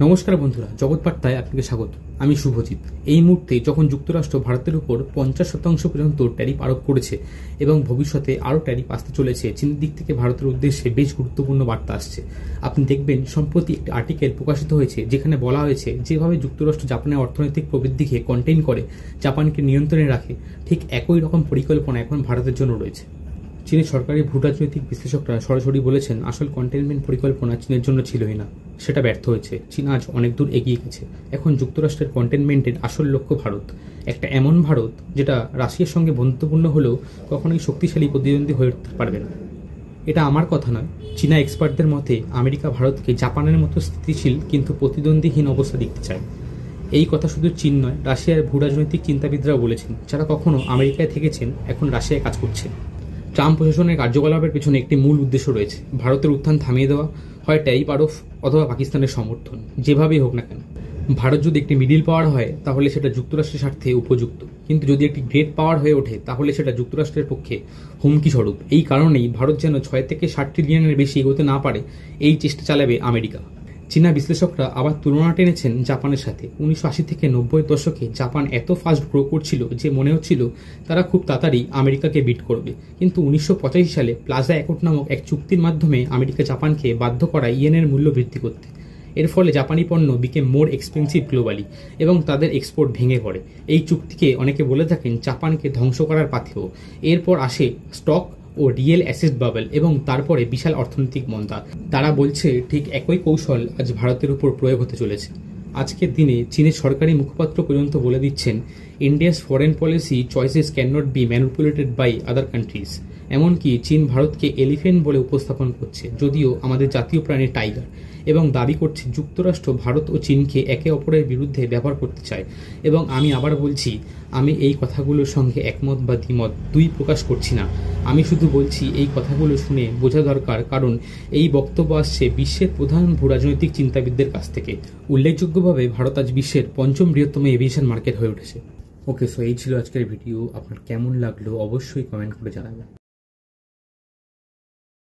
নমস্কার বন্ধুরা, জগৎ বার্তায় আপনাকে স্বাগত। আমি শুভজিৎ। এই মুহূর্তে যখন যুক্তরাষ্ট্র ভারতের উপর 50% পর্যন্ত ট্যারিফ আরোপ করেছে এবং ভবিষ্যতে আরও ট্যারিফ আসতে চলেছে, চীনের দিক থেকে ভারতের উদ্দেশ্যে বেশ গুরুত্বপূর্ণ বার্তা আসছে। আপনি দেখবেন সম্প্রতি একটি আর্টিকেল প্রকাশিত হয়েছে যেখানে বলা হয়েছে যেভাবে যুক্তরাষ্ট্র জাপানের অর্থনৈতিক প্রবৃদ্ধিকে কন্টেইন করে, জাপানকে নিয়ন্ত্রণে রাখে, ঠিক একই রকম পরিকল্পনা এখন ভারতের জন্য রয়েছে। চীনের সরকারি ভূরাজনৈতিক বিশ্লেষকরা সরাসরি বলেছেন আসল কন্টেইনমেন্ট পরিকল্পনা চীনের জন্য ছিলই না, সেটা ব্যর্থ হয়েছে। চীন আজ অনেক দূর এগিয়ে গেছে। এখন যুক্তরাষ্ট্রের কন্টেইনমেন্টের আসল লক্ষ্য ভারত, একটা এমন ভারত যেটা রাশিয়ার সঙ্গে বন্ধুত্বপূর্ণ হলেও কখনোই শক্তিশালী প্রতিদ্বন্দ্বী হয়ে উঠতে পারবে না। এটা আমার কথা নয়, চীনা এক্সপার্টদের মতে আমেরিকা ভারতকে জাপানের মতো স্থিতিশীল কিন্তু প্রতিদ্বন্দ্বীহীন অবস্থা দেখতে চায়। এই কথা শুধু চীন নয়, রাশিয়ার ভূরাজনৈতিক চিন্তাবিদরাও বলেছেন, যারা কখনো আমেরিকায় থেকেছেন এখন রাশিয়ায় কাজ করছেন। ট্রাম্প প্রশাসনের কার্যকলাপের পেছনে একটি মূল উদ্দেশ্য রয়েছে, ভারতের উত্থান থামিয়ে দেওয়া, হয় ট্যারিফ আরোপ অথবা পাকিস্তানের সমর্থন, যেভাবেই হোক না কেন। ভারত যদি একটি মিডিল পাওয়ার হয় তাহলে সেটা যুক্তরাষ্ট্রের স্বার্থে উপযুক্ত, কিন্তু যদি একটি গ্রেট পাওয়ার হয়ে ওঠে তাহলে সেটা যুক্তরাষ্ট্রের পক্ষে হুমকি স্বরূপ। এই কারণেই ভারত যেন 6 থেকে 7 ট্রিলিয়নের বেশি এগোতে না পারে, এই চেষ্টা চালাবে আমেরিকা। চীনা বিশ্লেষকরা আবার তুলনা টেনেছেন জাপানের সাথে। 1980 থেকে 90 দশকে জাপান এত ফাস্ট গ্রো করছিল যে মনে হচ্ছিল তারা খুব তাড়াতাড়ি আমেরিকাকে বিট করবে, কিন্তু 1985 সালে প্লাজা অ্যাকর্ড নামক এক চুক্তির মাধ্যমে আমেরিকা জাপানকে বাধ্য করায় ইয়েনের মূল্য বৃদ্ধি করতে। এর ফলে জাপানি পণ্য বিকেম মোর এক্সপেন্সিভ গ্লোবালি এবং তাদের এক্সপোর্ট ভেঙে পড়ে। এই চুক্তিকে অনেকে বলে থাকেন জাপানকে ধ্বংস করার পাথেয়। এরপর আসে স্টক ও রিয়েল অ্যাসেট বাবেল এবং তারপরে বিশাল অর্থনৈতিক মন্দা। তারা বলছে ঠিক একই কৌশল আজ ভারতের উপর প্রয়োগ হতে চলেছে। আজকের দিনে চীনের সরকারি মুখপাত্র পর্যন্ত বলে দিচ্ছেন, India's foreign policy choices can not be manipulated by other countries. এমনকি চীন ভারতকে এলিফেন্ট বলে উপস্থাপন করছে, যদিও আমাদের জাতীয় প্রাণী টাইগার, এবং দাবি করছে যুক্তরাষ্ট্র ভারত ও চীনকে একে অপরের বিরুদ্ধে ব্যবহার করতে চায়। এবং আমি আবার বলছি, আমি এই কথাগুলোর সঙ্গে একমত বা দ্বিমত দুই প্রকাশ করছি না। আমি শুধু বলছি এই কথাগুলো শুনে বোঝা দরকার, কারণ এই বক্তব্য আসছে বিশ্বের প্রধান ভূরাজনৈতিক চিন্তাবিদদের কাছ থেকে। উল্লেখযোগ্যভাবে ভারত আজ বিশ্বের 5ম বৃহত্তম এভিয়েশন মার্কেট হয়ে উঠেছে। ওকে, সো এই ছিল আজকের ভিডিও। আপনার কেমন লাগলো অবশ্যই কমেন্ট করে জানাবেন।